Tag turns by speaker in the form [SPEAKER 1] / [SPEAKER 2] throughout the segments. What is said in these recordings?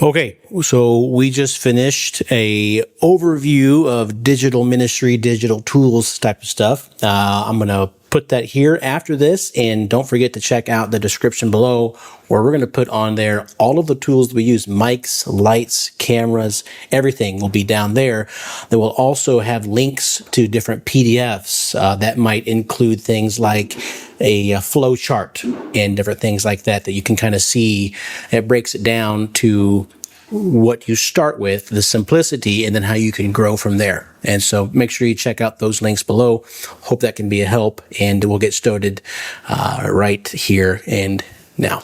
[SPEAKER 1] Okay, so we just finished a overview of digital ministry, digital tools type of stuff. I'm going to put that here after this, and don't forget to check out the description below where we're going to put on there all of the tools we use, mics, lights, cameras, everything will be down there. There will also have links to different PDFs that might include things like a flow chart and different things like that you can kind of see. It breaks it down to what you start with, the simplicity, and then how you can grow from there. And so make sure you check out those links below. Hope that can be a help, and we'll get started right here and now.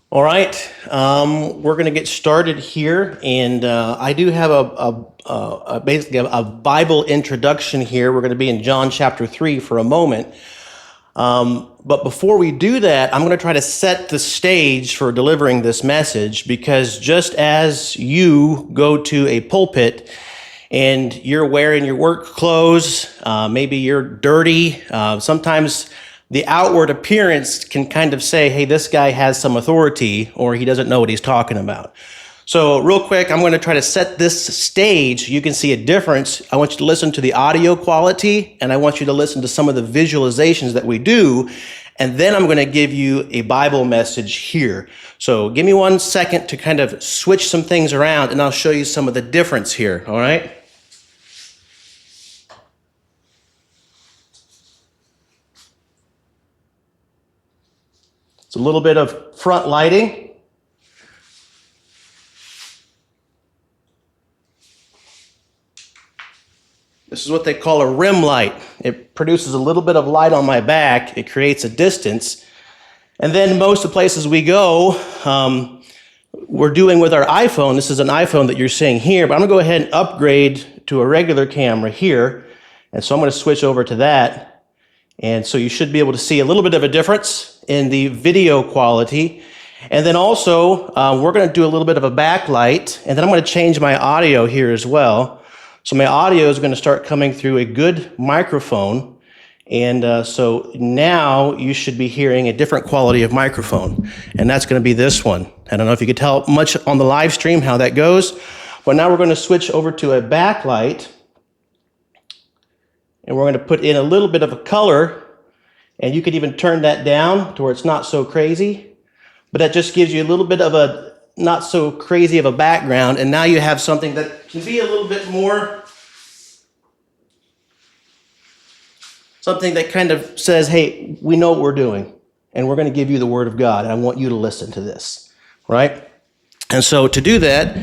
[SPEAKER 1] All right, we're going to get started here, and I do have basically a Bible introduction here. We're going to be in John chapter 3 for a moment. But before we do that, I'm going to try to set the stage for delivering this message, because just as you go to a pulpit and you're wearing your work clothes, maybe you're dirty, sometimes the outward appearance can kind of say, hey, this guy has some authority, or he doesn't know what he's talking about. So real quick, I'm going to try to set this stage. You can see a difference. I want you to listen to the audio quality, and I want you to listen to some of the visualizations that we do, and then I'm going to give you a Bible message here. So give me 1 second to kind of switch some things around, and I'll show you some of the difference here, all right? It's a little bit of front lighting. This is what they call a rim light. It produces a little bit of light on my back. It creates a distance. And then most of the places we go, we're doing with our iPhone. This is an iPhone that you're seeing here, but I'm going to go ahead and upgrade to a regular camera here. And so I'm going to switch over to that. And so you should be able to see a little bit of a difference in the video quality. And then also, we're going to do a little bit of a backlight. And then I'm going to change my audio here as well. So my audio is going to start coming through a good microphone, and so now you should be hearing a different quality of microphone, and that's going to be this one. I don't know if you could tell much on the live stream how that goes, but now we're going to switch over to a backlight, and we're going to put in a little bit of a color, and you could even turn that down to where it's not so crazy, but that just gives you a little bit of a not so crazy of a background, and now you have something that can be a little bit more, something that kind of says, hey, we know what we're doing, and we're going to give you the Word of God, and I want you to listen to this, right? And so to do that,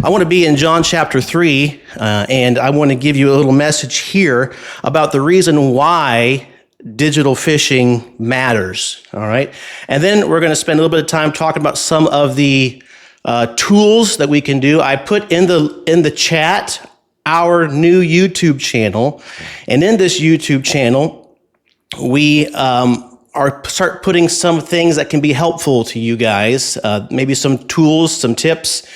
[SPEAKER 1] I want to be in John chapter 3, and I want to give you a little message here about the reason why digital fishing matters, all right? And then we're going to spend a little bit of time talking about some of the tools that we can do. I put in the chat our new YouTube channel, and in this YouTube channel, we start putting some things that can be helpful to you guys, maybe some tools, some tips.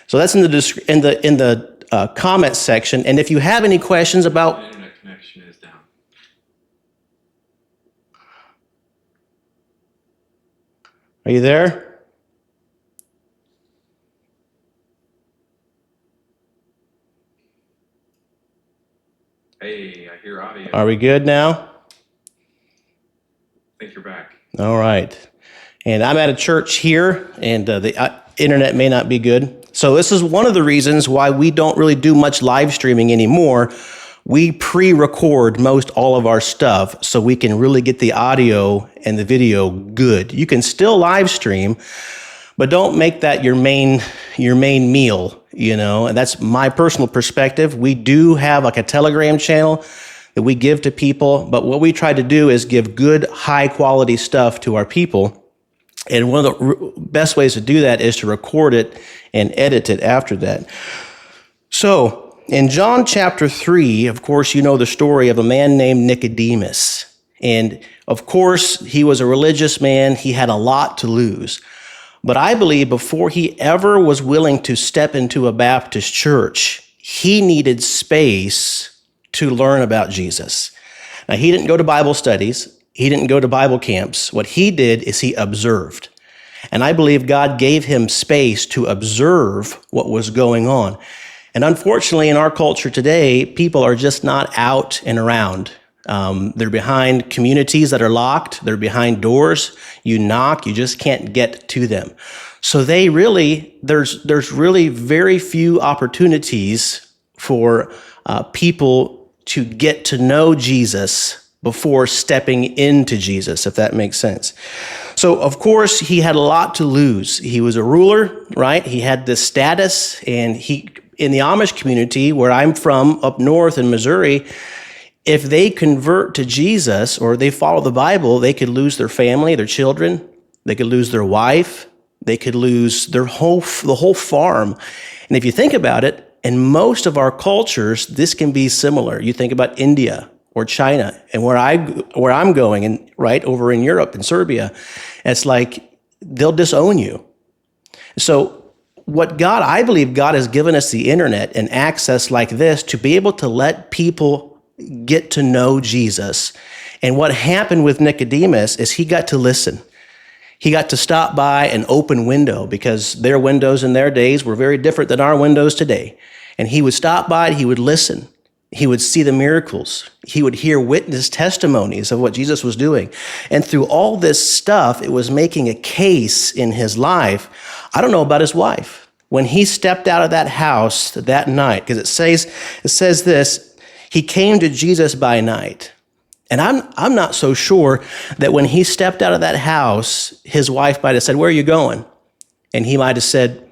[SPEAKER 1] So that's in the comment section. And if you have any questions about
[SPEAKER 2] the internet connection is down.
[SPEAKER 1] Are you there?
[SPEAKER 2] Hey, I hear audio.
[SPEAKER 1] Are we good now?
[SPEAKER 2] I think you're back.
[SPEAKER 1] All right. And I'm at a church here, and the internet may not be good. So this is one of the reasons why we don't really do much live streaming anymore. We pre-record most all of our stuff so we can really get the audio and the video good. You can still live stream, but don't make that your main meal, you know, and that's my personal perspective. We do have like a Telegram channel that we give to people, but what we try to do is give good, high quality stuff to our people. And one of the best ways to do that is to record it and edit it after that. So in John chapter 3, of course, you know the story of a man named Nicodemus. And of course, he was a religious man. He had a lot to lose. But I believe before he ever was willing to step into a Baptist church, he needed space to learn about Jesus. Now, he didn't go to Bible studies. He didn't go to Bible camps. What he did is he observed. And I believe God gave him space to observe what was going on. And unfortunately, in our culture today, people are just not out and around. They're behind communities that are locked. They're behind doors. You knock, you just can't get to them. So there's really very few opportunities for people to get to know Jesus before stepping into Jesus, if that makes sense. So, of course, he had a lot to lose. He was a ruler, right? He had this status, and in the Amish community, where I'm from, up north in Missouri, if they convert to Jesus or they follow the Bible, they could lose their family, their children, they could lose their wife, they could lose the whole farm. And if you think about it, in most of our cultures, this can be similar. You think about India or China, and where I'm going, and right over in Europe, in Serbia, it's like they'll disown you. So I believe God has given us the internet and access like this to be able to let people get to know Jesus. And what happened with Nicodemus is he got to listen. He got to stop by an open window, because their windows in their days were very different than our windows today. And he would stop by, he would listen. He would see the miracles. He would hear witness testimonies of what Jesus was doing. And through all this stuff, it was making a case in his life. I don't know about his wife. When he stepped out of that house that night, because it says this, he came to Jesus by night. And I'm not so sure that when he stepped out of that house, his wife might have said, "Where are you going?" And he might have said,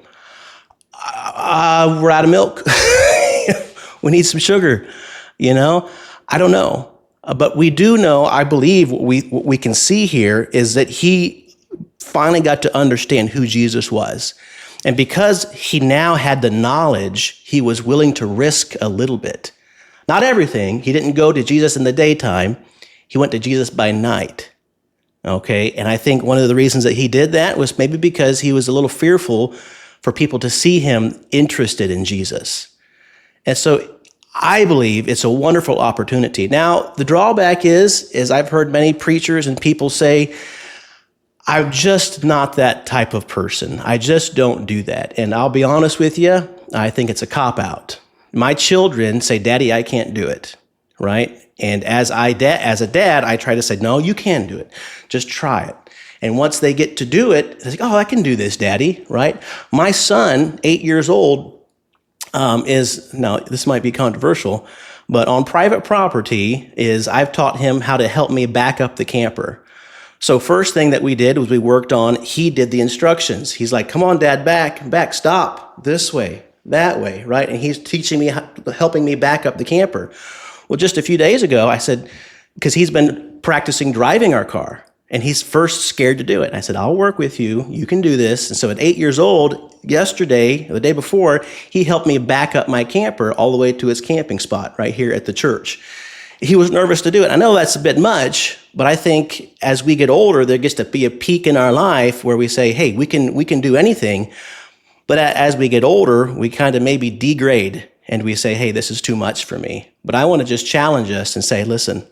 [SPEAKER 1] "We're out of milk. We need some sugar." I don't know. But we do know, I believe what we can see here is that he finally got to understand who Jesus was. And because he now had the knowledge, he was willing to risk a little bit. Not everything. He didn't go to Jesus in the daytime. He went to Jesus by night. Okay? And I think one of the reasons that he did that was maybe because he was a little fearful for people to see him interested in Jesus. And so I believe it's a wonderful opportunity. Now, the drawback is I've heard many preachers and people say, "I'm just not that type of person. I just don't do that." And I'll be honest with you, I think it's a cop-out. My children say, "Daddy, I can't do it," right? And as a dad, I try to say, "No, you can do it. Just try it." And once they get to do it, they say, "Oh, I can do this, Daddy," right? My son, 8 years old, now this might be controversial, but on private property I've taught him how to help me back up the camper. So first thing that we did was he did the instructions. He's like, "Come on, Dad, back, stop, this way, that way," right? And he's teaching me, helping me back up the camper. Well, just a few days ago, I said, because he's been practicing driving our car, and he's first scared to do it. And I said, "I'll work with you. You can do this." And so at 8 years old, yesterday, the day before, he helped me back up my camper all the way to its camping spot right here at the church. He was nervous to do it. I know that's a bit much, but I think as we get older, there gets to be a peak in our life where we say, "Hey, we can do anything." But as we get older, we kind of maybe degrade and we say, "Hey, this is too much for me." But I want to just challenge us and say, listen,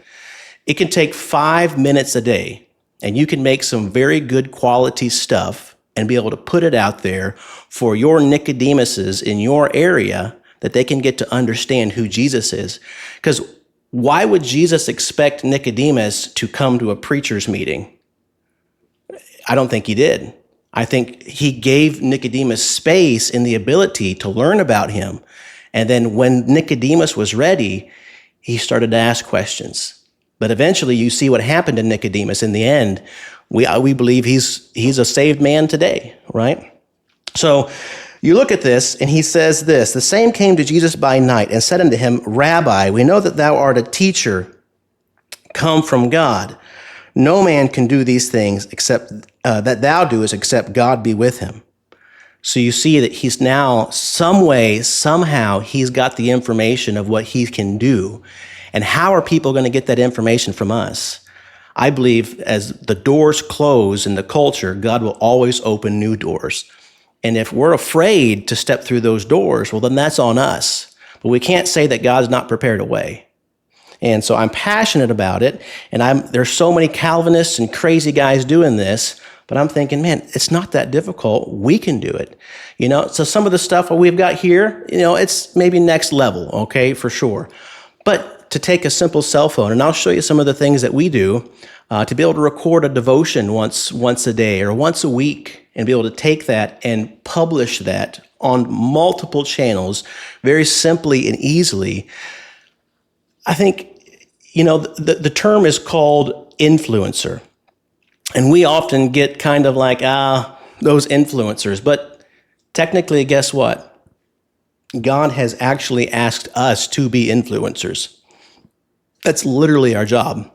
[SPEAKER 1] it can take 5 minutes a day, and you can make some very good quality stuff and be able to put it out there for your Nicodemuses in your area, that they can get to understand who Jesus is. Because why would Jesus expect Nicodemus to come to a preacher's meeting? I don't think he did. I think he gave Nicodemus space and the ability to learn about him. And then when Nicodemus was ready, he started to ask questions. But eventually you see what happened to Nicodemus. In the end, we believe he's a saved man today, right? So you look at this, and he says this, "The same came to Jesus by night and said unto him, Rabbi, we know that thou art a teacher come from God. No man can do these things except that thou doest, except God be with him." So you see that he's now somehow he's got the information of what he can do. And how are people going to get that information from us? I believe as the doors close in the culture, God will always open new doors. And if we're afraid to step through those doors, well, then that's on us. But we can't say that God's not prepared a way. And so I'm passionate about it. And there's so many Calvinists and crazy guys doing this. But I'm thinking, man, it's not that difficult. We can do it. So some of the stuff we've got here, it's maybe next level, okay, for sure. But to take a simple cell phone, and I'll show you some of the things that we do to be able to record a devotion once a day or once a week and be able to take that and publish that on multiple channels very simply and easily. I think, the term is called influencer. And we often get kind of like, those influencers. But technically, guess what? God has actually asked us to be influencers. That's literally our job.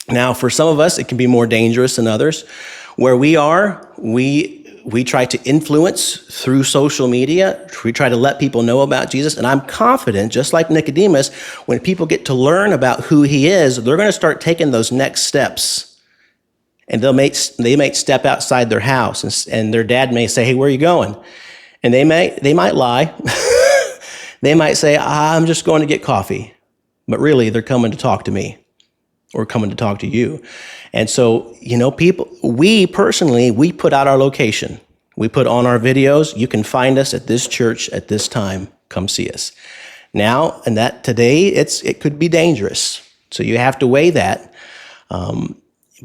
[SPEAKER 1] Now, for some of us, it can be more dangerous than others. Where we are, we try to influence through social media. We try to let people know about Jesus. And I'm confident, just like Nicodemus, when people get to learn about who he is, they're going to start taking those next steps. And they may step outside their house, and their dad may say, "Hey, where are you going?" And they might lie. They might say, "I'm just going to get coffee," but really they're coming to talk to me or coming to talk to you. And so, we put out our location. We put on our videos. You can find us at this church at this time. Come see us. Now, and that today, it could be dangerous. So you have to weigh that.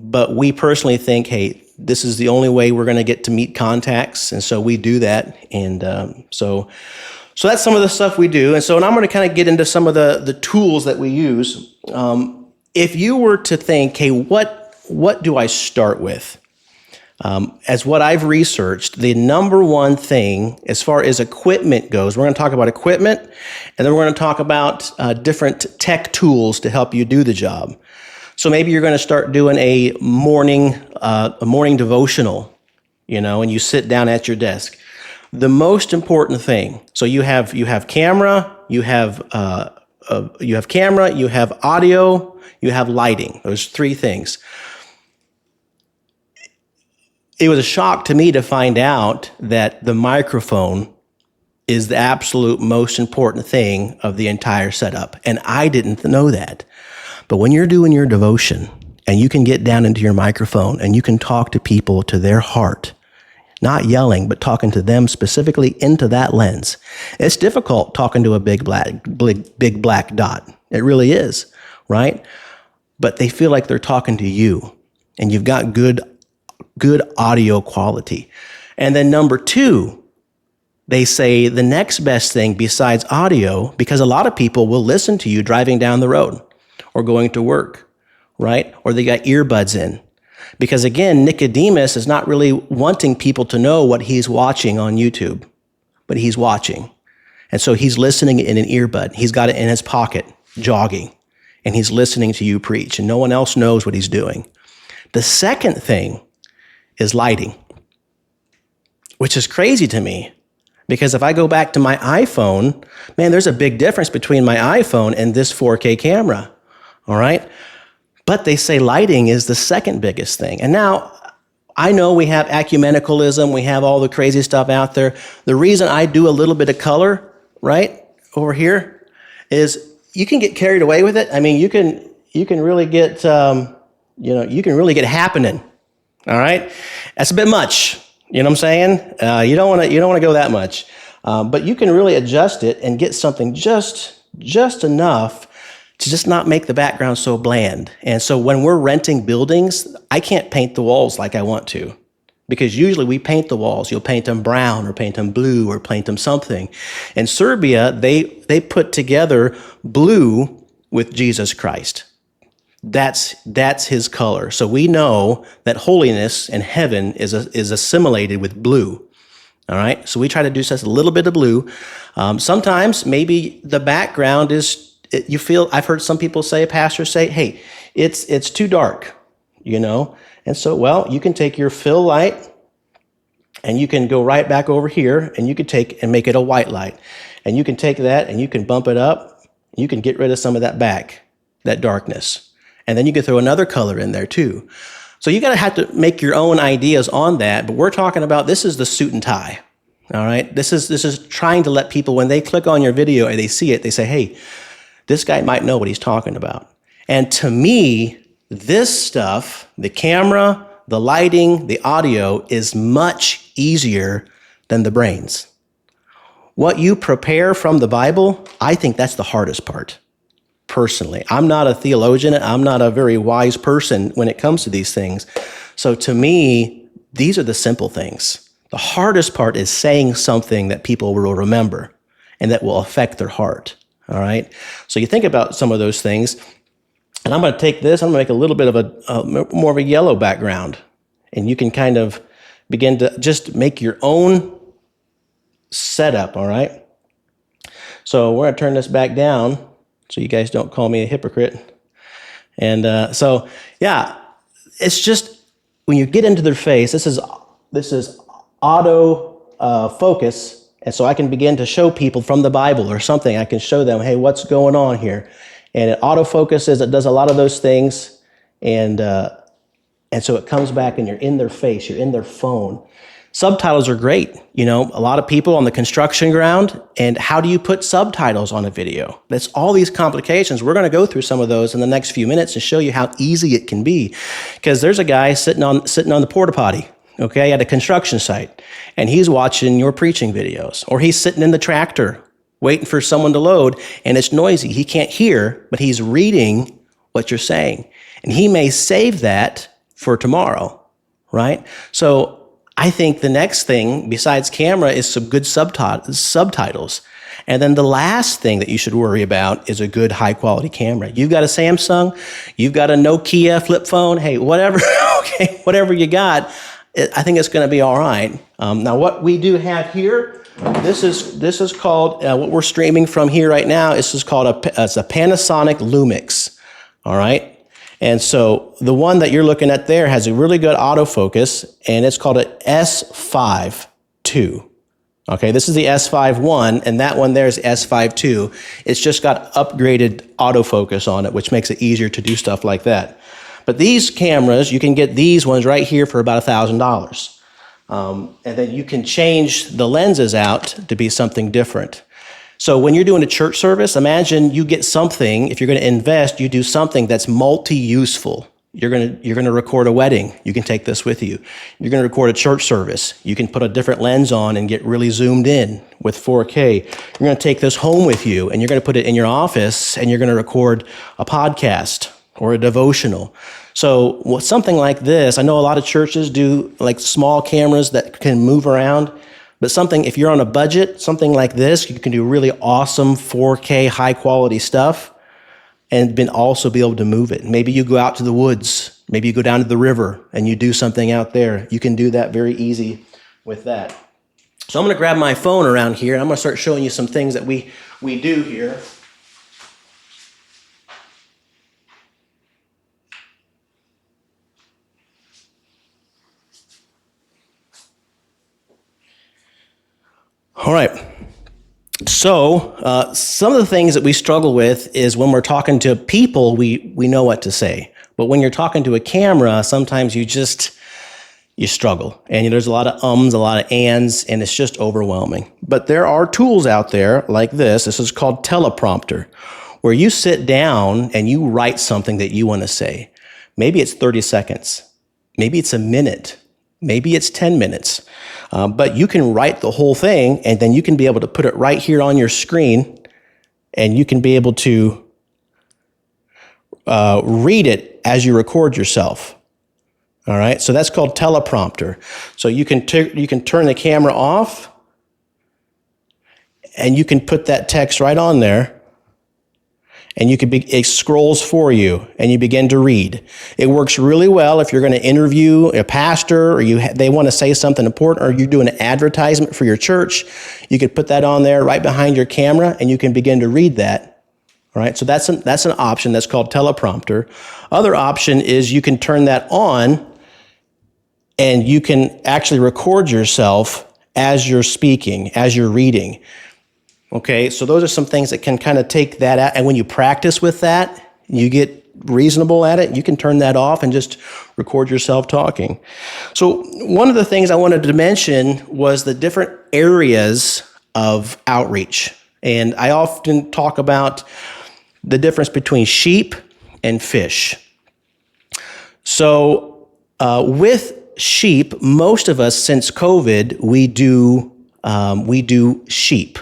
[SPEAKER 1] But we personally think, hey, this is the only way we're going to get to meet contacts. And so we do that. And so that's some of the stuff we do. And so I'm going to kind of get into some of the tools that we use. If you were to think, hey, what do I start with? As what I've researched, the number one thing as far as equipment goes, we're going to talk about equipment, and then we're going to talk about different tech tools to help you do the job. So maybe you're going to start doing a morning devotional, and you sit down at your desk. The most important thing, so you have camera, you have audio, you have lighting. Those three things. It was a shock to me to find out that the microphone is the absolute most important thing of the entire setup, and I didn't know that. But when you're doing your devotion and you can get down into your microphone and you can talk to people to their heart, not yelling, but talking to them specifically into that lens. It's difficult talking to a big black dot. It really is, right? But they feel like they're talking to you and you've got good audio quality. And then number two, they say the next best thing besides audio, because a lot of people will listen to you driving down the road or going to work, right? Or they got earbuds in. Because again, Nicodemus is not really wanting people to know what he's watching on YouTube, but he's watching. And so he's listening in an earbud. He's got it in his pocket, jogging, and he's listening to you preach, and no one else knows what he's doing. The second thing is lighting, which is crazy to me. Because if I go back to my iPhone, man, there's a big difference between my iPhone and this 4K camera. All right. But they say lighting is the second biggest thing. And now I know we have ecumenicalism. We have all the crazy stuff out there. The reason I do a little bit of color right over here is you can get carried away with it. I mean, you can really get, you can really get happening. All right. That's a bit much. You know what I'm saying? You don't want to go that much. But you can really adjust it and get something just enough to just not make the background so bland. And so when we're renting buildings, I can't paint the walls like I want to, because usually we paint the walls. You'll paint them brown or paint them blue or paint them something. In Serbia, they put together blue with Jesus Christ. That's his color. So we know that holiness and heaven is assimilated with blue. All right. So we try to do just a little bit of blue. Sometimes maybe the background is, you feel, I've heard some people say, pastors say, hey, it's too dark, And so, well, you can take your fill light and you can go right back over here and you can take and make it a white light. And you can take that and you can bump it up. You can get rid of some of that darkness. And then you can throw another color in there too. So you got to have to make your own ideas on that. But we're talking about, this is the suit and tie. All right. This is trying to let people, when they click on your video and they see it, they say, hey, this guy might know what he's talking about. And to me, this stuff, the camera, the lighting, the audio is much easier than the brains. What you prepare from the Bible, I think that's the hardest part, personally. I'm not a theologian. I'm not a very wise person when it comes to these things. So to me, these are the simple things. The hardest part is saying something that people will remember and that will affect their heart, all right? So you think about some of those things, and I'm going to take this, I'm going to make a little bit of a more of a yellow background, and you can kind of begin to just make your own setup, all right? So we're going to turn this back down so you guys don't call me a hypocrite. And it's just when you get into their face, this is auto focus, and so I can begin to show people from the Bible or something. I can show them, hey, what's going on here? And it autofocuses. It does a lot of those things, and so it comes back, and you're in their face. You're in their phone. Subtitles are great. You know, a lot of people on the construction ground, and how do you put subtitles on a video? That's all these complications. We're going to go through some of those in the next few minutes and show you how easy it can be. Because there's a guy sitting on the porta potty, okay, at a construction site, and he's watching your preaching videos, or he's sitting in the tractor waiting for someone to load, and it's noisy. He can't hear, but he's reading what you're saying, and he may save that for tomorrow, right? So I think the next thing besides camera is some good subtitles. And then the last thing that you should worry about is a good high quality camera. You've got a Samsung, you've got a Nokia flip phone, hey, whatever, okay, whatever you got, I think it's going to be all right. Now what we do have here, this is called, what we're streaming from here right now, this is called it's a Panasonic Lumix, all right? And so the one that you're looking at there has a really good autofocus, and it's called an S5 II. Okay, this is the S5 I, and that one there is S5 II. It's just got upgraded autofocus on it, which makes it easier to do stuff like that. But these cameras, you can get these ones right here for about $1,000. And then you can change the lenses out to be something different. So when you're doing a church service, imagine you get something, if you're going to invest, you do something that's multi-useful. You're going to record a wedding. You can take this with you. You're going to record a church service. You can put a different lens on and get really zoomed in with 4K. You're going to take this home with you, and you're going to put it in your office, and you're going to record a podcast or a devotional. So something like this, I know a lot of churches do like small cameras that can move around. But something, if you're on a budget, something like this, you can do really awesome 4K high quality stuff and then also be able to move it. Maybe you go out to the woods, maybe you go down to the river and you do something out there. You can do that very easy with that. So I'm going to grab my phone around here and I'm going to start showing you some things that we do here. All right. So some of the things that we struggle with is when we're talking to people, we know what to say. But when you're talking to a camera, sometimes you struggle. And there's a lot of ums, a lot of ands, and it's just overwhelming. But there are tools out there like this. This is called teleprompter, where you sit down and you write something that you want to say. Maybe it's 30 seconds. Maybe it's a minute. Maybe it's 10 minutes. But you can write the whole thing, and then you can be able to put it right here on your screen, and you can be able to read it as you record yourself. All right, so that's called teleprompter. So you can turn the camera off, and you can put that text right on there, and it scrolls for you, and you begin to read. It works really well if you're going to interview a pastor, or they want to say something important, or you're doing an advertisement for your church. You could put that on there right behind your camera, and you can begin to read that. All right, so that's an option that's called teleprompter. Other option is you can turn that on, and you can actually record yourself as you're speaking, as you're reading. Okay, so those are some things that can kind of take that out. And when you practice with that, you get reasonable at it, you can turn that off and just record yourself talking. So one of the things I wanted to mention was the different areas of outreach. And I often talk about the difference between sheep and fish. So With sheep, most of us since COVID, we do sheep.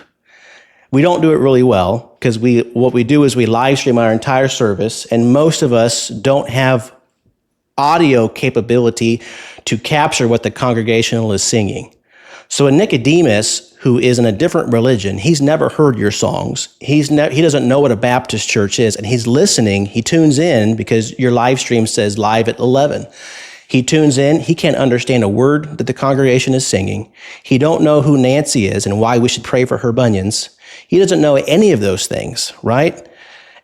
[SPEAKER 1] We don't do it really well because what we do is we live stream our entire service, and most of us don't have audio capability to capture what the congregational is singing. So a Nicodemus, who is in a different religion, he's never heard your songs. He doesn't know what a Baptist church is, and he's listening. He tunes in because your live stream says live at 11. He tunes in. He can't understand a word that the congregation is singing. He don't know who Nancy is and why we should pray for her bunions. He doesn't know any of those things, right?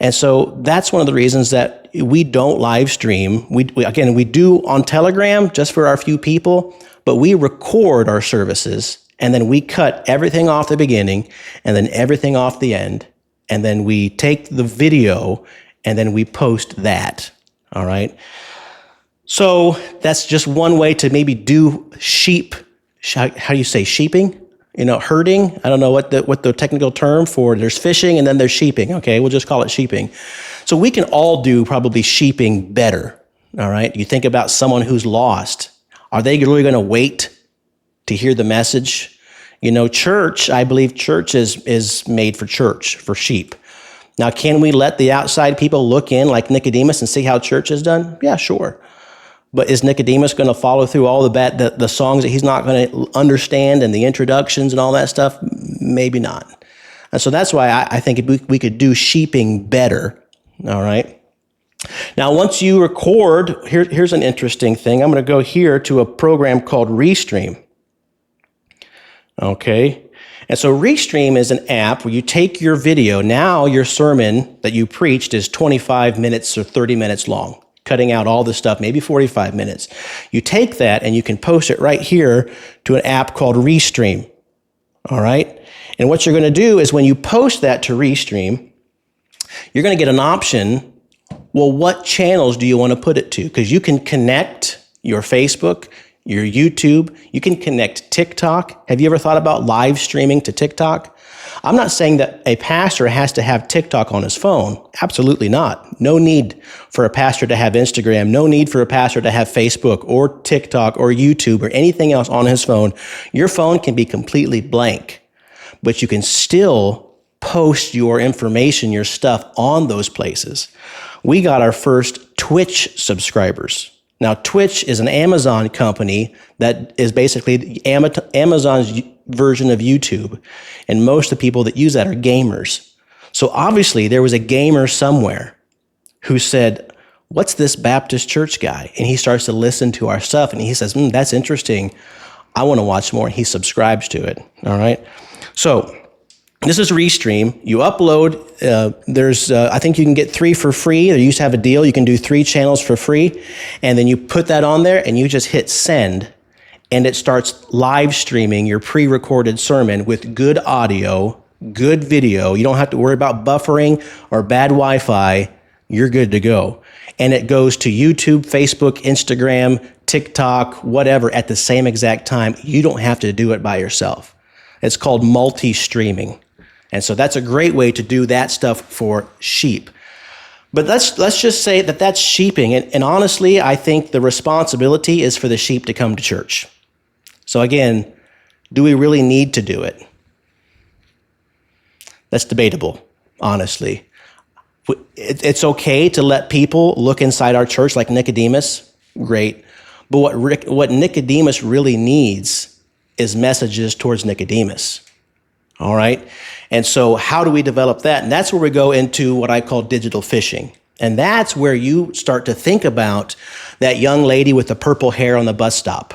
[SPEAKER 1] And so that's one of the reasons that we don't live stream. We do on Telegram just for our few people, but we record our services and then we cut everything off the beginning and then everything off the end. And then we take the video and then we post that. All right. So that's just one way to maybe do sheep. How do you say sheeping? Herding. I don't know what the technical term for. There's fishing and then there's sheeping. Okay, we'll just call it sheeping. So we can all do probably sheeping better. All right. You think about someone who's lost. Are they really going to wait to hear the message? Church. I believe church is made for sheep. Now, can we let the outside people look in like Nicodemus and see how church is done? Yeah, sure. But is Nicodemus going to follow through all the songs that he's not going to understand and the introductions and all that stuff? Maybe not. And so that's why I think we could do sheeping better. All right. Now, once you record, here's an interesting thing. I'm going to go here to a program called Restream. Okay. And so Restream is an app where you take your video. Now your sermon that you preached is 25 minutes or 30 minutes long. Cutting out all this stuff, maybe 45 minutes. You take that and you can post it right here to an app called Restream. All right? And what you're going to do is when you post that to Restream, you're going to get an option. Well, what channels do you want to put it to? Because you can connect your Facebook, your YouTube. You can connect TikTok. Have you ever thought about live streaming to TikTok? I'm not saying that a pastor has to have TikTok on his phone. Absolutely not. No need for a pastor to have Instagram. No need for a pastor to have Facebook or TikTok or YouTube or anything else on his phone. Your phone can be completely blank, but you can still post your information, your stuff on those places. We got our first Twitch subscribers. Now, Twitch is an Amazon company that is basically Amazon's version of YouTube. And most of the people that use that are gamers. So obviously there was a gamer somewhere who said, what's this Baptist church guy? And he starts to listen to our stuff and he says, that's interesting. I want to watch more. And he subscribes to it. All right. So this is Restream. You upload. I think you can get 3 for free. They used to have a deal. You can do 3 channels for free. And then you put that on there and you just hit send. And it starts live streaming your pre-recorded sermon with good audio, good video. You don't have to worry about buffering or bad Wi-Fi. You're good to go. And it goes to YouTube, Facebook, Instagram, TikTok, whatever at the same exact time. You don't have to do it by yourself. It's called multi-streaming. And so that's a great way to do that stuff for sheep. But let's just say that that's sheeping. And honestly, I think the responsibility is for the sheep to come to church. So again, do we really need to do it? That's debatable, honestly. It's okay to let people look inside our church like Nicodemus. Great. But what Nicodemus really needs is messages towards Nicodemus. All right? And so how do we develop that? And that's where we go into what I call digital fishing. And that's where you start to think about that young lady with the purple hair on the bus stop.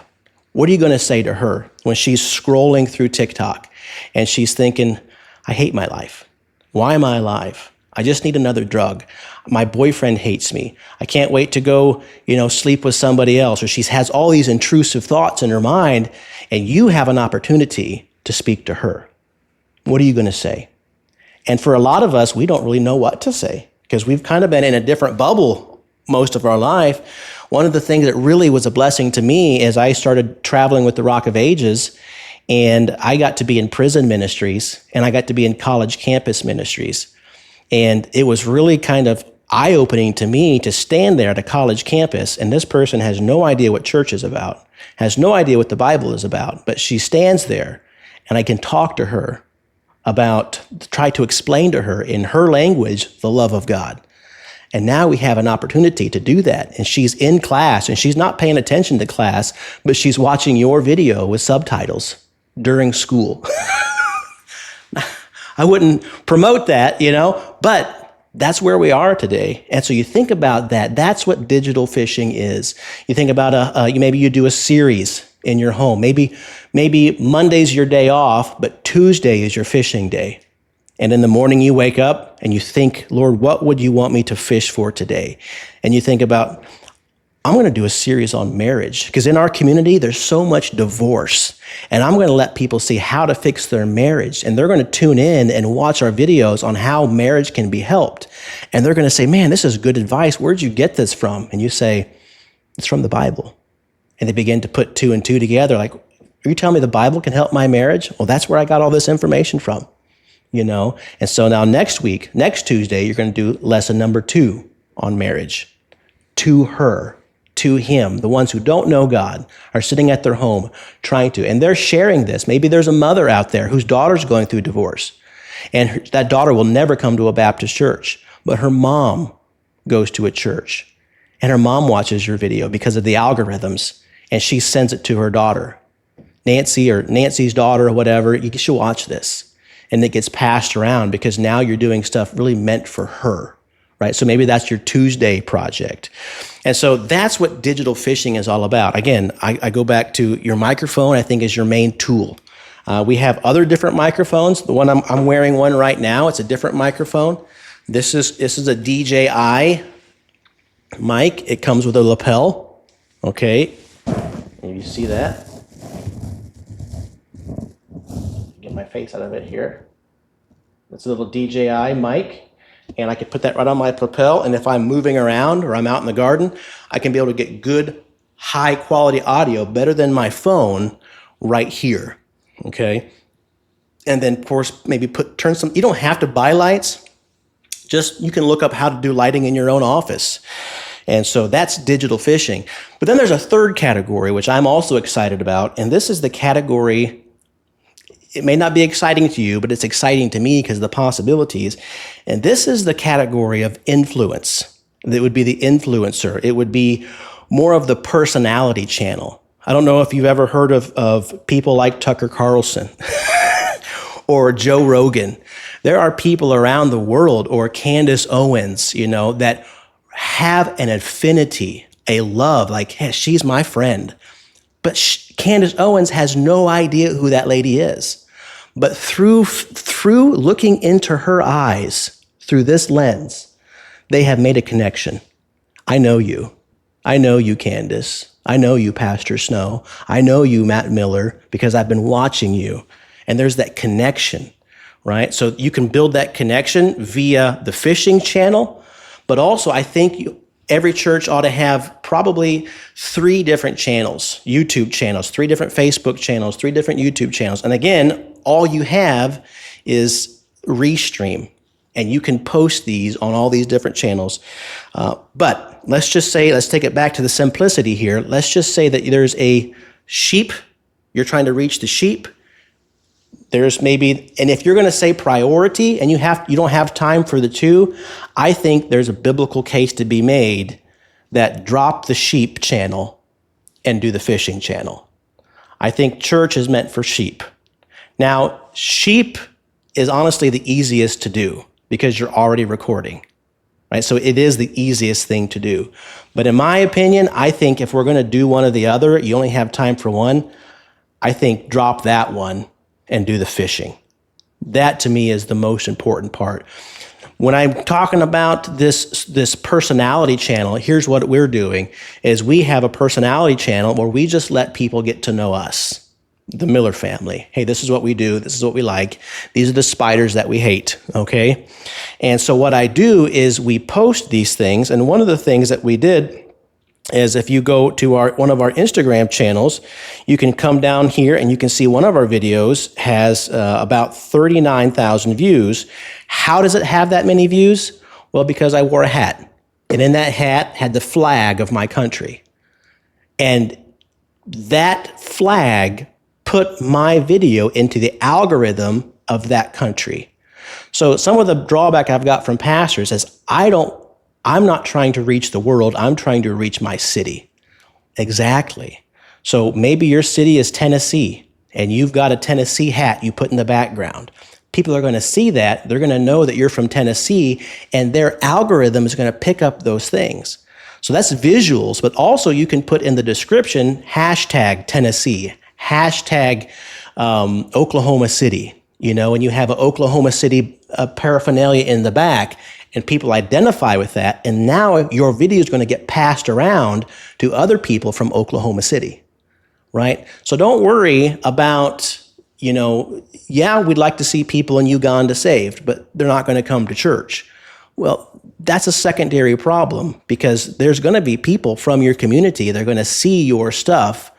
[SPEAKER 1] What are you going to say to her when she's scrolling through TikTok and she's thinking, I hate my life. Why am I alive? I just need another drug. My boyfriend hates me. I can't wait to go, sleep with somebody else. Or she has all these intrusive thoughts in her mind, and you have an opportunity to speak to her. What are you going to say? And for a lot of us, we don't really know what to say because we've kind of been in a different bubble most of our life. One of the things that really was a blessing to me is I started traveling with the Rock of Ages, and I got to be in prison ministries, and I got to be in college campus ministries. And it was really kind of eye-opening to me to stand there at a college campus, and this person has no idea what church is about, has no idea what the Bible is about, but she stands there, and I can talk to her about, try to explain to her in her language the love of God. And now we have an opportunity to do that. And she's in class, and she's not paying attention to class, but she's watching your video with subtitles during school. I wouldn't promote that, but that's where we are today. And so you think about that. That's what digital fishing is. You think about maybe you do a series in your home. Maybe Monday's your day off, but Tuesday is your fishing day. And in the morning you wake up and you think, Lord, what would you want me to fish for today? And you think about, I'm going to do a series on marriage, because in our community, there's so much divorce, and I'm going to let people see how to fix their marriage. And they're going to tune in and watch our videos on how marriage can be helped. And they're going to say, man, this is good advice. Where'd you get this from? And you say, it's from the Bible. And they begin to put two and two together. Like, are you telling me the Bible can help my marriage? Well, that's where I got all this information from. And so now next Tuesday, you're going to do lesson number 2 on marriage. To her, to him. The ones who don't know God are sitting at their home trying to, and they're sharing this. Maybe there's a mother out there whose daughter's going through divorce, and that daughter will never come to a Baptist church, but her mom goes to a church, and her mom watches your video because of the algorithms, and she sends it to her daughter. Nancy or Nancy's daughter or whatever, you should watch this. And it gets passed around because now you're doing stuff really meant for her, right? So maybe that's your Tuesday project. And so that's what digital fishing is all about. Again, I go back to your microphone, I think, is your main tool. We have other different microphones. The one I'm wearing one right now, it's a different microphone. This is a DJI mic. It comes with a lapel, okay? You see that? Get my face out of it here. It's a little DJI mic, and I can put that right on my lapel, and if I'm moving around or I'm out in the garden, I can be able to get good, high-quality audio, better than my phone, right here, okay? And then, of course, maybe turn some, you don't have to buy lights, just you can look up how to do lighting in your own office. And so that's digital fishing. But then there's a third category, which I'm also excited about, and this is the category. It may not be exciting to you, but it's exciting to me because of the possibilities. And this is the category of influence. That would be the influencer. It would be more of the personality channel. I don't know if you've ever heard of people like Tucker Carlson or Joe Rogan. There are people around the world, or Candace Owens, that have an affinity, a love, like, hey, she's my friend. But Candace Owens has no idea who that lady is. But through looking into her eyes, through this lens, they have made a connection. I know you. I know you, Candace. I know you, Pastor Snow. I know you, Matt Miller, because I've been watching you. And there's that connection, right? So you can build that connection via the fishing channel, but also I think every church ought to have probably 3 different channels, YouTube channels, 3 different Facebook channels, 3 different YouTube channels. And again, all you have is Restream, and you can post these on all these different channels. But let's take it back to the simplicity here. Let's just say that there's a sheep, you're trying to reach the sheep. There's maybe, and if you're going to say priority and you don't have time for the 2, I think there's a biblical case to be made that drop the sheep channel and do the fishing channel. I think church is meant for sheep. Now, sheep is honestly the easiest to do because you're already recording, right? So it is the easiest thing to do. But in my opinion, I think if we're going to do one or the other, you only have time for one, I think drop that one and do the fishing. That to me is the most important part. When I'm talking about this personality channel, here's what we're doing is we have a personality channel where we just let people get to know us, the Miller family. Hey, this is what we do. This is what we like. These are the spiders that we hate, okay? And so what I do is we post these things, and one of the things that we did is if you go to one of our Instagram channels, you can come down here and you can see one of our videos has about 39,000 views. How does it have that many views? Well, because I wore a hat. And in that hat had the flag of my country. And that flag put my video into the algorithm of that country. So some of the drawback I've got from pastors is I'm not trying to reach the world. I'm trying to reach my city. Exactly. So maybe your city is Tennessee and you've got a Tennessee hat you put in the background. People are going to see that. They're going to know that you're from Tennessee, and their algorithm is going to pick up those things. So that's visuals, but also you can put in the description, hashtag Tennessee, hashtag Oklahoma City, and you have an Oklahoma City paraphernalia in the back, and people identify with that. And now your video is going to get passed around to other people from Oklahoma City, right? So don't worry about, we'd like to see people in Uganda saved, but they're not going to come to church. Well, that's a secondary problem, because there's going to be people from your community. They're going to see your stuff,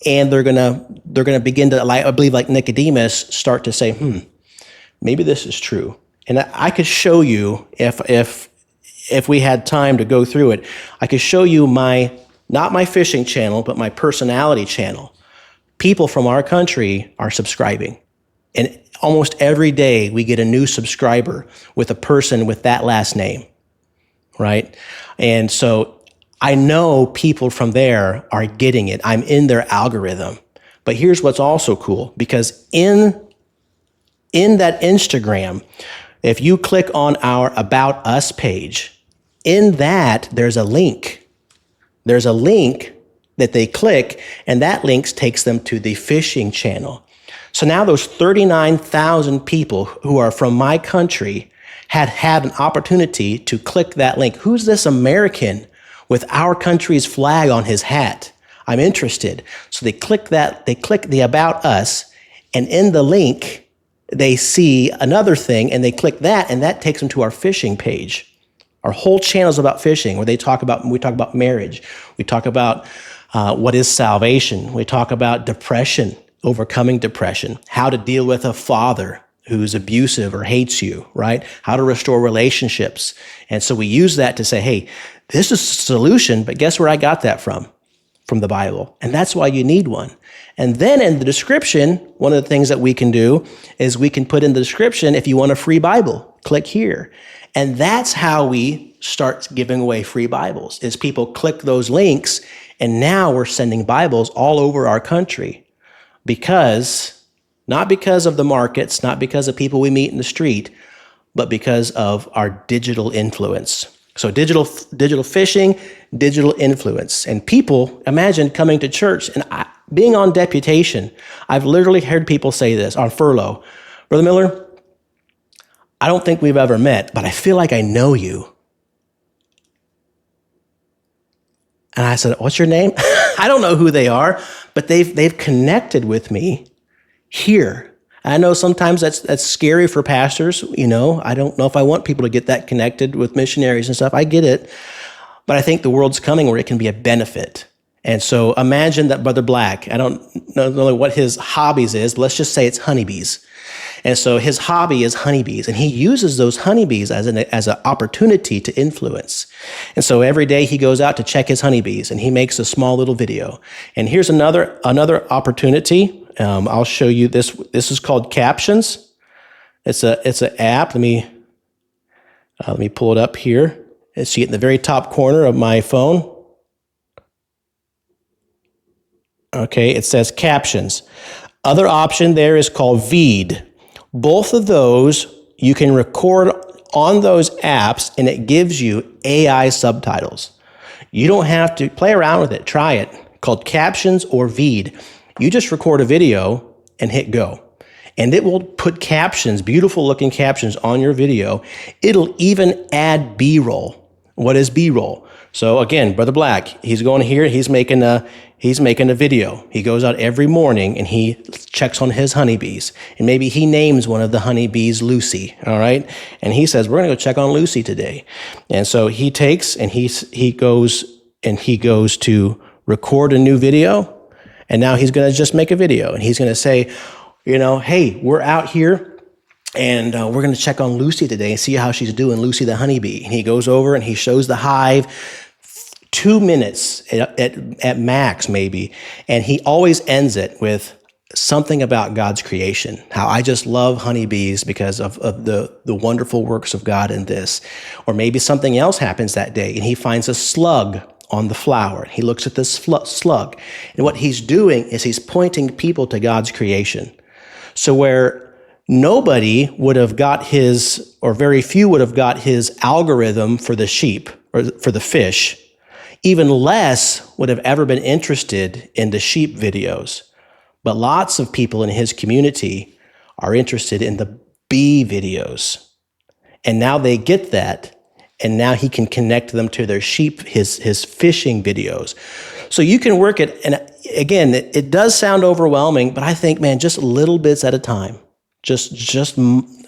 [SPEAKER 1] and they're going to begin to, I believe, like Nicodemus, start to say, maybe this is true. And I could show you, if we had time to go through it, I could show you not my fishing channel, but my personality channel. People from our country are subscribing. And almost every day we get a new subscriber with a person with that last name, right? And so I know people from there are getting it. I'm in their algorithm. But here's what's also cool, because in that Instagram, if you click on our About Us page, in that there's a link. There's a link that they click, and that link takes them to the fishing channel. So now those 39,000 people who are from my country had an opportunity to click that link. Who's this American with our country's flag on his hat? I'm interested. So they click the About Us, and in the link, they see another thing, and they click that, and that takes them to our fishing page. Our whole channel is about fishing, where we talk about marriage. We talk about what is salvation. We talk about depression, overcoming depression, how to deal with a father who's abusive or hates you, right? How to restore relationships. And so we use that to say, hey, this is a solution, but guess where I got that from? From the Bible. And that's why you need one. And then in the description, one of the things that we can do is we can put in the description, if you want a free Bible, click here. And that's how we start giving away free Bibles, is people click those links, and now we're sending Bibles all over our country. Not because of the markets, not because of people we meet in the street, but because of our digital influence. So digital fishing, digital influence. And people, imagine coming to church and being on deputation. I've literally heard people say this on furlough. Brother Miller, I don't think we've ever met, but I feel like I know you. And I said, what's your name? I don't know who they are, but they've connected with me here. I know sometimes that's scary for pastors. I don't know if I want people to get that connected with missionaries and stuff. I get it. But I think the world's coming where it can be a benefit. And so imagine that Brother Black, I don't know what his hobbies is, but let's just say it's honeybees. And so his hobby is honeybees, and he uses those honeybees as an opportunity to influence. And so every day he goes out to check his honeybees, and he makes a small little video. And here's another opportunity. I'll show you this. This is called Captions. It's an app. Let me pull it up here. See it in the very top corner of my phone. Okay, it says Captions. Other option there is called Veed. Both of those you can record on those apps, and it gives you AI subtitles. You don't have to play around with it. Try it. Called Captions or Veed. You just record a video and hit go. And it will put captions, beautiful looking captions on your video. It'll even add B-roll. What is B-roll? So again, Brother Black, he's going here, he's making a video. He goes out every morning and he checks on his honeybees. And maybe he names one of the honeybees Lucy, all right? And he says, we're going to go check on Lucy today. And so he takes and he goes to record a new video. And now he's going to just make a video. And he's going to say, hey, we're out here And we're going to check on Lucy today and see how she's doing, Lucy the honeybee. And he goes over and he shows the hive 2 minutes at max, maybe. And he always ends it with something about God's creation, how I just love honeybees because of the wonderful works of God in this. Or maybe something else happens that day and he finds a slug on the flower. He looks at this slug. And what he's doing is he's pointing people to God's creation. So where nobody would have got his, or very few would have got his algorithm for the sheep or for the fish, even less would have ever been interested in the sheep videos. But lots of people in his community are interested in the bee videos. And now they get that. And now he can connect them to their sheep, his fishing videos. So you can work it. And again, it does sound overwhelming, but I think, man, just little bits at a time. Just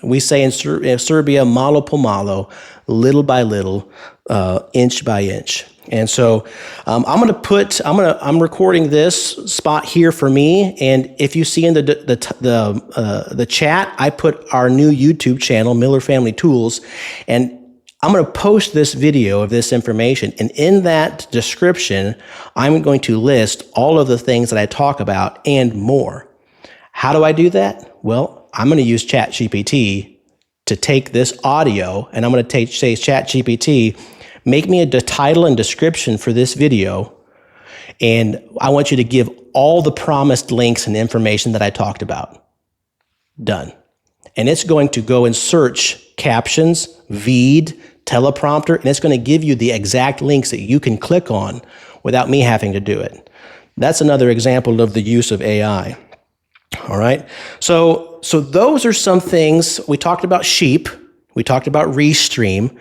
[SPEAKER 1] we say in Serbia, malo po malo, little by little, inch by inch. And so I'm recording this spot here for me. And if you see in the chat, I put our new YouTube channel, Miller Family Tools, and I'm going to post this video of this information. And in that description, I'm going to list all of the things that I talk about and more. How do I do that? Well, I'm going to use ChatGPT to take this audio, and I'm going to say, ChatGPT, make me a title and description for this video, and I want you to give all the promised links and information that I talked about. Done. And it's going to go and search captions, Veed, teleprompter, and it's going to give you the exact links that you can click on without me having to do it. That's another example of the use of AI. All right. So those are some things. We talked about sheep. We talked about Restream.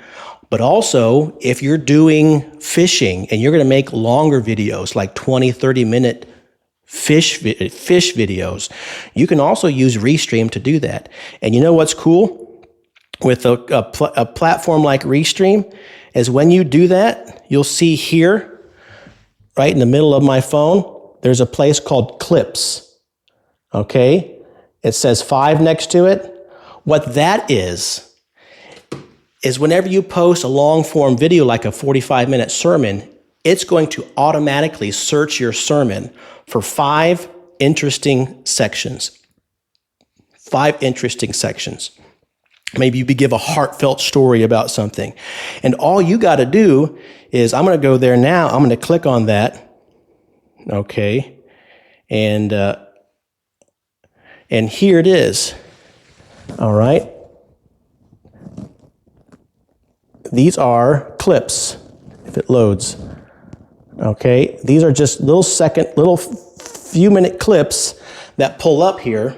[SPEAKER 1] But also, if you're doing fishing and you're going to make longer videos, like 20, 30-minute fish videos, you can also use Restream to do that. And you know what's cool with a platform like Restream is when you do that, you'll see here, right in the middle of my phone, there's a place called Clips. Okay? It says 5 next to it. What that is whenever you post a long-form video like a 45-minute sermon, it's going to automatically search your sermon for 5 interesting sections. 5 interesting sections. Maybe you give a heartfelt story about something. And all you got to do is, I'm going to go there now. I'm going to click on that. Okay. And here it is. All right. These are clips, if it loads. Okay. These are just little few minute clips that pull up here.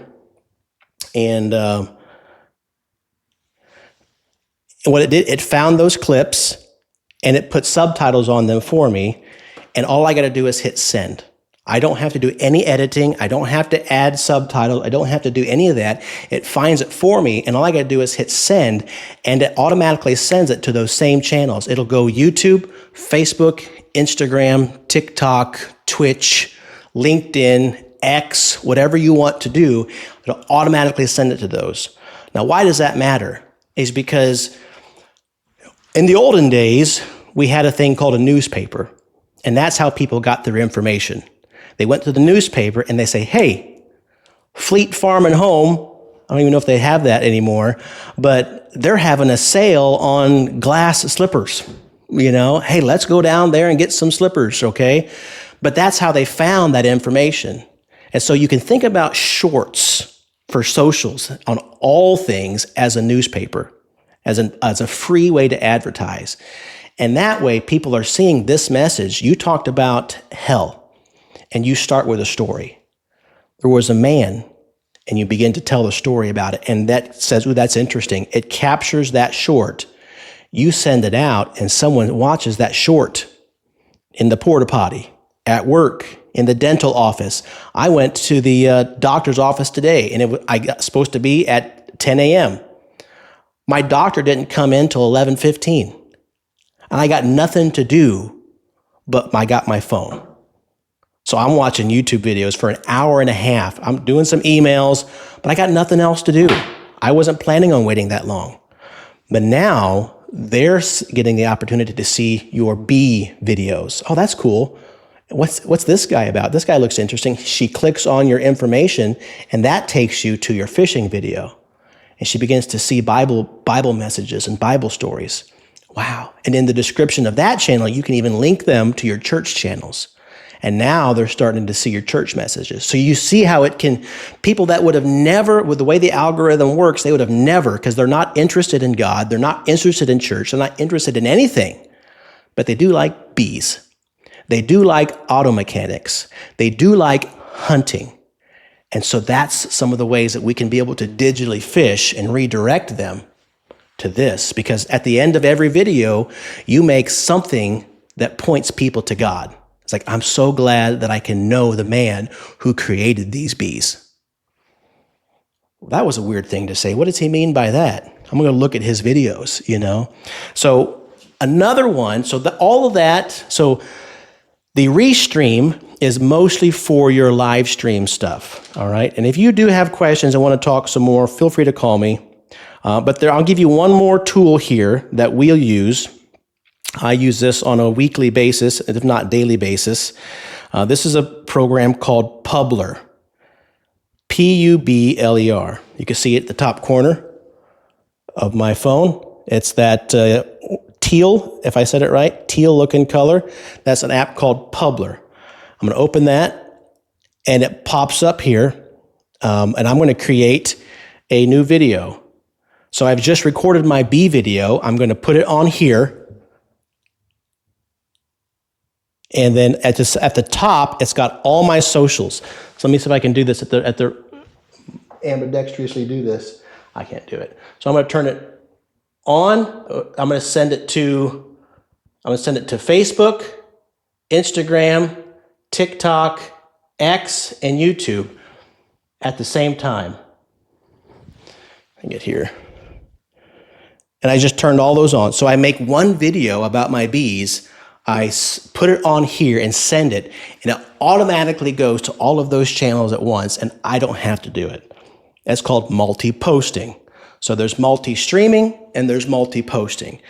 [SPEAKER 1] And what it did, it found those clips and it put subtitles on them for me. And all I got to do is hit send. I don't have to do any editing. I don't have to add subtitles. I don't have to do any of that. It finds it for me. And all I got to do is hit send, and it automatically sends it to those same channels. It'll go YouTube, Facebook, Instagram, TikTok, Twitch, LinkedIn, X, whatever you want to do. It'll automatically send it to those. Now, why does that matter? Is because in the olden days, we had a thing called a newspaper, and that's how people got their information. They went to the newspaper and they say, hey, Fleet Farm and Home, I don't even know if they have that anymore, but they're having a sale on glass slippers. You know, hey, let's go down there and get some slippers, okay? But that's how they found that information. And so you can think about shorts for socials on all things as a newspaper, as a free way to advertise. And that way, people are seeing this message. You talked about hell, and you start with a story. There was a man, and you begin to tell the story about it, and that says, ooh, that's interesting. It captures that short. You send it out, and someone watches that short in the porta potty, at work, in the dental office. I went to the doctor's office today, and I got supposed to be at 10 a.m. My doctor didn't come in till 11:15. And I got nothing to do, but I got my phone. So I'm watching YouTube videos for an hour and a half. I'm doing some emails, but I got nothing else to do. I wasn't planning on waiting that long. But now they're getting the opportunity to see your bee videos. Oh, that's cool. What's this guy about? This guy looks interesting. She clicks on your information, and that takes you to your fishing video. And she begins to see Bible messages and Bible stories. Wow. And in the description of that channel, you can even link them to your church channels. And now they're starting to see your church messages. So you see how it can, people that would have never, with the way the algorithm works, they would have never, because they're not interested in God, they're not interested in church, they're not interested in anything, but they do like bees. They do like auto mechanics. They do like hunting. And so that's some of the ways that we can be able to digitally fish and redirect them to this, because at the end of every video, you make something that points people to God. It's like, I'm so glad that I can know the man who created these bees. Well, that was a weird thing to say. What does he mean by that? I'm going to look at his videos, you know? So another one, all of that, so the restream is mostly for your live stream stuff, all right? And if you do have questions and want to talk some more, feel free to call me. But I'll give you one more tool here that we'll use. I use this on a weekly basis, if not daily basis. This is a program called Publer, Publer. You can see it at the top corner of my phone. It's that teal, if I said it right, teal looking color. That's an app called Publer. I'm going to open that, and it pops up here, and I'm going to create a new video. So I've just recorded my bee video. I'm going to put it on here. And then at the top, it's got all my socials. So let me see if I can do this at the ambidextrously do this. I can't do it. So I'm going to turn it on. I'm going to send it to Facebook, Instagram, TikTok, X, and YouTube at the same time. I get here. And I just turned all those on. So I make one video about my bees. I put it on here and send it, and it automatically goes to all of those channels at once, and I don't have to do it. That's called multi-posting. So there's multi-streaming and there's multi-posting.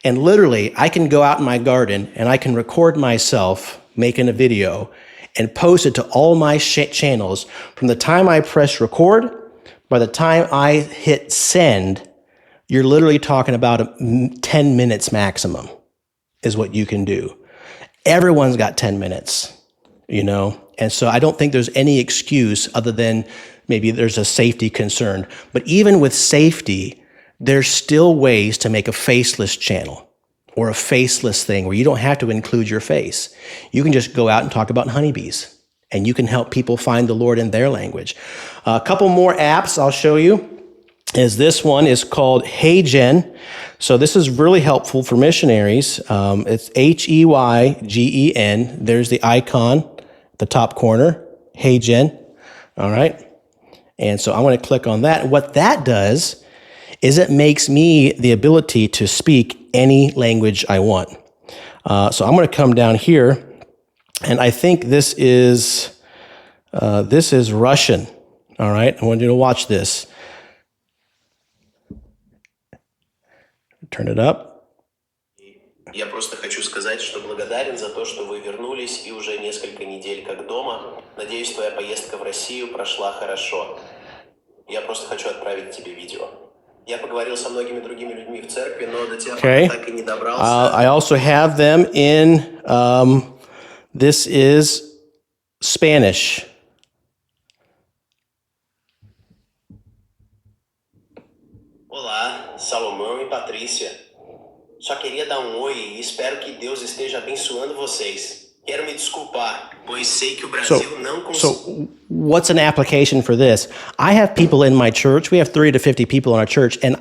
[SPEAKER 1] And literally, I can go out in my garden and I can record myself making a video and post it to all my channels. From the time I press record, by the time I hit send, you're literally talking about 10 minutes maximum is what you can do. Everyone's got 10 minutes, you know? And so I don't think there's any excuse other than maybe there's a safety concern. But even with safety, there's still ways to make a faceless channel or a faceless thing where you don't have to include your face. You can just go out and talk about honeybees, and you can help people find the Lord in their language. A couple more apps I'll show you. This one is called HeyGen. So this is really helpful for missionaries. It's HeyGen. There's the icon at the top corner, HeyGen. All right. And so I'm going to click on that. What that does is it makes me the ability to speak any language I want. So I'm going to come down here, and I think this is Russian. All right. I want you to watch this. Turn it up.
[SPEAKER 3] Я просто хочу сказать, что благодарен за то, что вы вернулись и уже несколько недель как дома. Надеюсь, твоя поездка в Россию прошла хорошо. Я просто хочу отправить тебе видео. Я поговорил со многими другими людьми в церкви, но до тех пор так и не добрался.
[SPEAKER 1] I also have them in, this is Spanish.
[SPEAKER 3] Olá, Salomão e Patrícia. Só queria dar oi e espero que Deus esteja abençoando vocês. Quero me desculpar, pois sei que o Brasil não consegue.
[SPEAKER 1] So what's an application for this? I have people in my church. We have 30 to 50 people in our church, and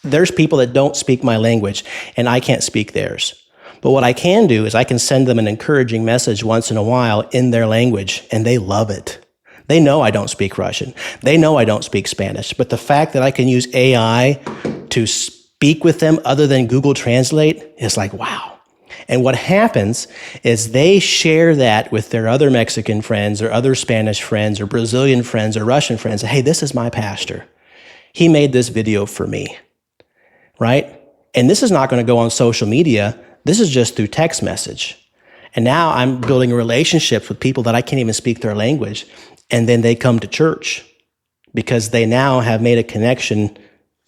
[SPEAKER 1] there's people that don't speak my language, and I can't speak theirs. But what I can do is I can send them an encouraging message once in a while in their language, and they love it. They know I don't speak Russian. They know I don't speak Spanish. But the fact that I can use AI to speak with them other than Google Translate is like, wow. And what happens is they share that with their other Mexican friends or other Spanish friends or Brazilian friends or Russian friends. Hey, this is my pastor. He made this video for me, right? And this is not going to go on social media. This is just through text message. And now I'm building relationships with people that I can't even speak their language. And then they come to church because they now have made a connection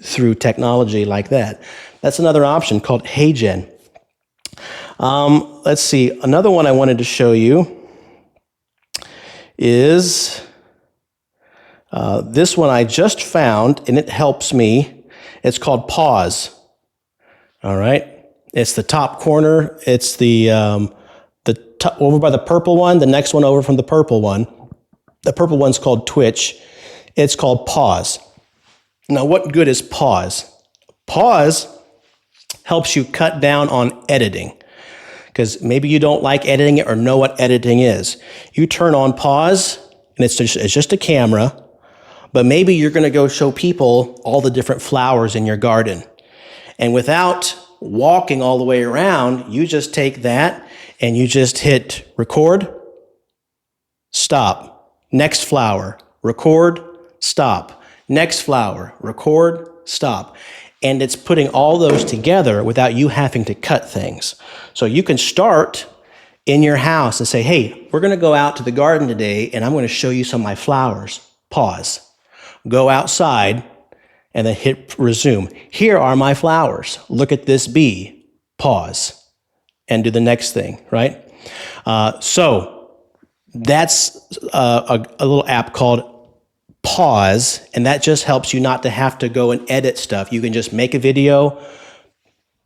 [SPEAKER 1] through technology like that. That's another option called HeyGen. Let's see. Another one I wanted to show you is this one I just found, and it helps me. It's called Pause. All right. It's the top corner. It's the over by the purple one. The next one over from the purple one. The purple one's called Twitch. It's called Pause. Now, what good is Pause? Pause helps you cut down on editing, because maybe you don't like editing it or know what editing is. You turn on Pause, and it's just a camera, but maybe you're going to go show people all the different flowers in your garden. And without walking all the way around, you just take that and you just hit record, stop, next flower, record, stop, next flower, record, stop. And it's putting all those together without you having to cut things. So you can start in your house and say, hey, we're going to go out to the garden today and I'm going to show you some of my flowers. Pause. Go outside and then hit resume. Here are my flowers. Look at this bee. Pause. And do the next thing, right? So that's a little app called Pause, and that just helps you not to have to go and edit stuff. You can just make a video,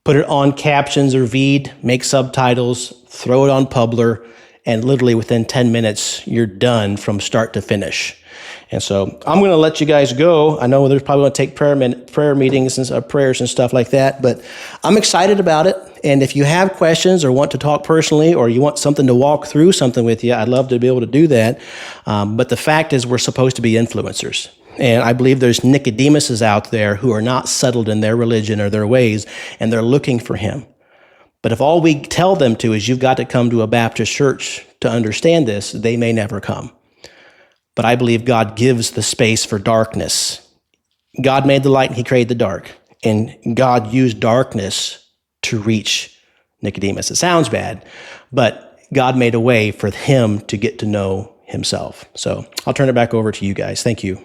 [SPEAKER 1] put it on captions or Veed, make subtitles, throw it on Publer, and literally within 10 minutes, you're done from start to finish. And so I'm going to let you guys go. I know there's probably going to take prayer meetings and prayers and stuff like that, but I'm excited about it. And if you have questions or want to talk personally, or you want something to walk through something with you, I'd love to be able to do that. But the fact is, we're supposed to be influencers. And I believe there's Nicodemuses out there who are not settled in their religion or their ways, and they're looking for him. But if all we tell them to is you've got to come to a Baptist church to understand this, they may never come. But I believe God gives the space for darkness. God made the light and he created the dark. And God used darkness to reach Nicodemus. It sounds bad, but God made a way for him to get to know himself. So I'll turn it back over to you guys. Thank you.